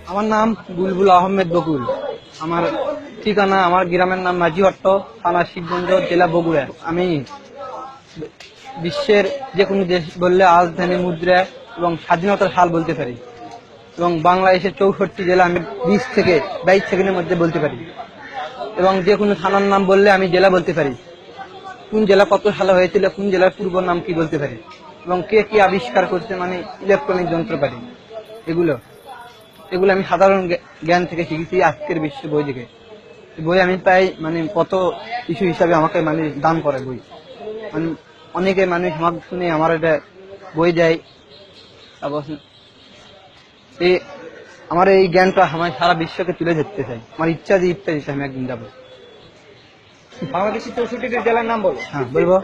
আমার নাম বুলবুল আহমেদ বকুল। আমার ঠিকানা, আমার গ্রামের নাম মাঝিহট্ট, থানা শিবগঞ্জ, জেলা বগুড়া। আমি বিশ্বের যে কোনো দেশ বললে রাজধানী, মুদ্রা এবং স্বাধীনতার সাল বলতে পারি, এবং বাংলাদেশের 64 জেলা আমি 20 থেকে 22 সেকেন্ডের মধ্যে বলতে পারি, এবং যে কোনো থানার নাম বললে আমি জেলা বলতে পারি, কোন জেলা কত সালে হয়েছিল, কোন জেলার পূর্ব নাম কি বলতে পারি, এবং কে কি আবিষ্কার করছে, মানে ইলেকট্রনিক যন্ত্রপাতি, এগুলো আমি সাধারণ জ্ঞান থেকে শিখেছি, আজকের বিশ্ব বই থেকে। বই আমি প্রায় কত কিছু হিসাবে আমাকে দান করে বই। অনেকে মানুষ আমাকে শুনে আমার এটা বই দেয়। তারপর আমার এই জ্ঞানটা আমার সারা বিশ্বকে তুলে ধরতে চাই। আমার ইচ্ছা দিতে আমি একদিন যাবো। বাংলাদেশের 64টি জেলার নাম বলো। হ্যাঁ, বলবো।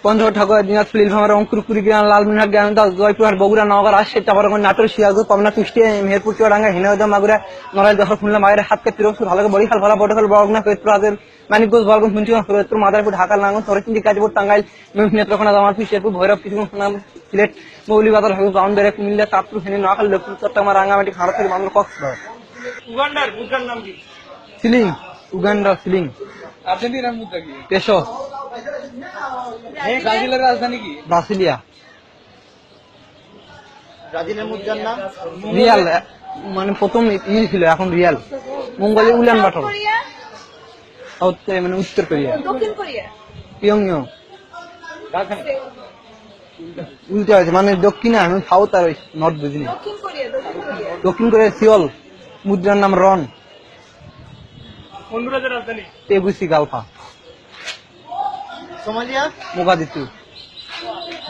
পঞ্চগড়, ঠাকুর, দিনাজপুর, নীলফামারী, রংপুর, কুড়িগ্রাম, লালমনিরহাট, জ্ঞানদাস, জয়পুরহাট, বগুড়া, নওগাঁ, রাজশাহী, চাঁপাইনবাবগঞ্জ, নাটোর, সিরাজগঞ্জ, পাবনা, কুষ্টিয়া, মেহেরপুর, চুয়াডাঙ্গা, হিনাইদহ, মাগুরা, নড়াইল, যশোর, খুলনা, মাগুরা, হাতকড়া, পিরোজপুর, হালকা, বরিশাল, ভোলা, পটুয়াখালী, বরগুনা, ফরিদপুর, আজের, মানিকগঞ্জ, গোপালগঞ্জ, মুন্সিগঞ্জ, ফরিদপুর, মাদারীপুর, ঢাকা, নারায়ণগঞ্জ, নরসিংদী, গাজীপুর, টাঙ্গাইল, নেত্রকোনা, জামালপুর, শেরপুর, ভৈরব, কিশোরগঞ্জ, সুনাম, সিলেট, মৌলভীবাজার, ব্রাহ্মণবাড়িয়া, কুমিল্লা, চাঁদপুর, ফেনী, নোয়াখালী, লক্ষ্মীপুর, চট্টগ্রাম, রাঙ্গামাটি, খাগড়াছড়ি, বান্দরবান, কক্সবাজার। উগান্ডার মুদ্রার নাম কি? Ceiling, Uganda ceiling. আর্জেন্টিনার মুদ্রা কি? পেসো। ব্রাজিলের রাজধানী কি? ব্রাসিলিয়া। ব্রাজিলের মুদ্রার নাম? রিয়াল, প্রথম ইল ছিল, এখন রিয়াল। মঙ্গোলিয়া উলান বাটর। উত্তর কোরিয়া। দক্ষিণ কোরিয়া। পিয়ংইয়ং। রাজধানী উল্টে আছে, দক্ষিণে, আমি সাউথ আর নর্থ বুঝিনি। দক্ষিণ কোরিয়া। দক্ষিণ কোরিয়া সিওল। মুদ্রার নাম রন। হন্ডুরাসের রাজধানী? তেগুসিগালফা। সোমালিয়া? মোগাদিসু।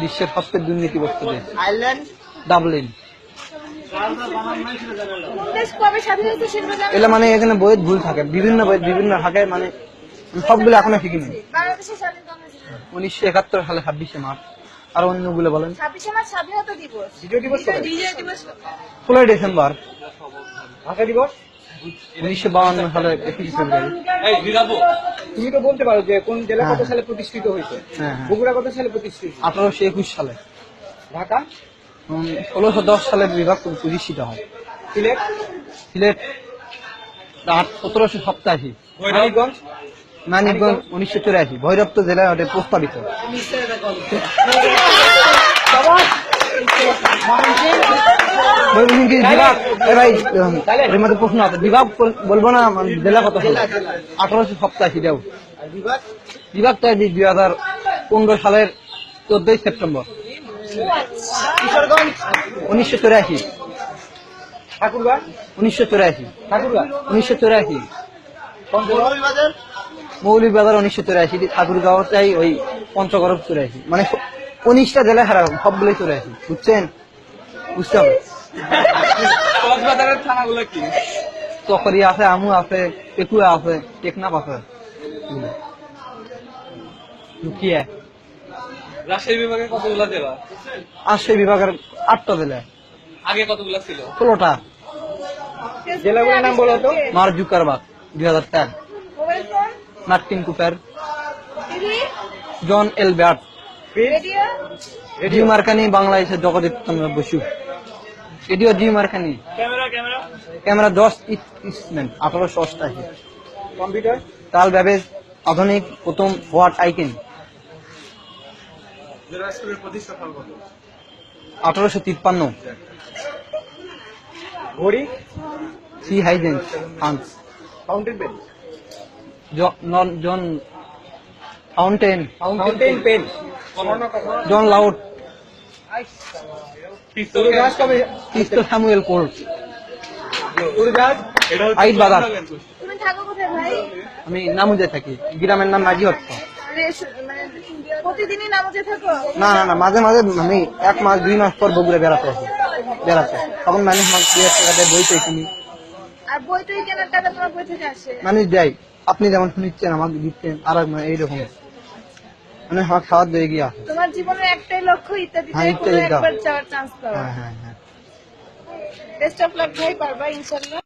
বিশ্বের সবচেয়ে দুর্নীতিগ্রস্ত দেশ। আয়ারল্যান্ড? ডাবলিন। কোন দেশ কবে স্বাধীন হয়েছে সেটা জানো? এগুলো এখানে বইয়ে ভুল থাকে, বিভিন্ন বই বিভিন্ন থাকে, আমি সবগুলো এখনো শিখিনি। বাংলাদেশের স্বাধীনতা হয়েছিল 1971 সালে 26শে মার্চ। আর অন্যগুলো বলেন। 26শে মার্চ স্বাধীনতা দিবস। বিজয় দিবস কবে? বিজয় দিবস 16 ডিসেম্বর। ভাষা দিবস? 1952 সালে 21 ফেব্রুয়ারি। তুমি তো বলতে পারো যে কোন জেলা কত সালে প্রতিষ্ঠিত হয়েছে? হ্যাঁ। বগুড়া কত সালে প্রতিষ্ঠিত? 1821 সালে। ঢাকা? 1610 সালে বিভাগ প্রতিষ্ঠিত হয়। সিলেট? সিলেট 1787। মানিকগঞ্জ? মানিকগঞ্জ 1984। ভৈরব তো জেলায় ওটা প্রস্তাবিত। বিভাগ, এর মধ্যে প্রশ্ন আছে, বিভাগ বলবো না, জেলা কত সালে? 1887 দেও। আর বিভাগ? বিভাগ তো 2015 সালের 14 সেপ্টেম্বর। কিশোরগঞ্জ? 1984। ঠাকুরগাঁ? 1984। ঠাকুরগাঁ? 1984। মৌলভীবাজার? মৌলভীবাজার 1984। ঠাকুরগাঁওটাই ওই পঞ্চগড় 84। 19টা জেলায় হারা, সবগুলোই 84। বুঝছেন? বুঝতে হবে। কক্সবাজারের থানাগুলো কি? চকরিয়া আছে, আমু আছে, পেকুয়া আছে, টেকনাফ আছে। লুকিয়ে রাজশাহী বিভাগে কতগুলো জেলা? রাজশাহী বিভাগের 8টা জেলায়। আগে কতগুলো ছিল? 16টা। জেলাগুলোর নাম বলো তো। Mark Zuckerberg 2004। Mobile phone, Martin Cooper, TV, John Elbert, radio, G Marconi, বাংলাদেশের Jagdip Chandra Basu. Radio G Marconi. Camera 10 Eastman 1888। Computer? Carl Babbage, আধুনিক প্রথম হোয়াট আইকেন। প্রতিষ্ঠা সাল কত? 1853। ঘড়ি? C Huygens, France. Fountain pen? John Fountain, fountain pen? John Loud, উড়োজাহাজ কবে? Christo Samuel Court. উড়োজাহাজ? আইট বাজার। তুমি থাকো কোথায় ভাই? আমি নামুজে থাকি, গ্রামের নাম মাঝিহট্ট। প্রতিদিনই নামাজে থাকো? না না না, মাঝে মাঝে আমি 1 মাস 2 মাস পর বগুড়া বেড়াতে তখন মানুষ আমাকে 2 টাকা দেয়, বই তো কিনি। আর বই টই কেনার টাকা তোমার বই থেকে আসে? মানুষ দেয়, আপনি যেমন শুনিচ্ছেন আমাকে দিচ্ছেন, আর এইরকম আমার খাওয়ার দিয়ে গিয়া। তোমার জীবনের একটাই লক্ষ্য, ইত্যাদিতে হ্যাঁ, কোনো ইত্যাদি দাও। একবার যাওয়ার চান্স পাওয়া। হ্যাঁ হ্যাঁ হ্যাঁ। বেস্ট অফ লাক ভাই, পারবা ইনশাআল্লাহ।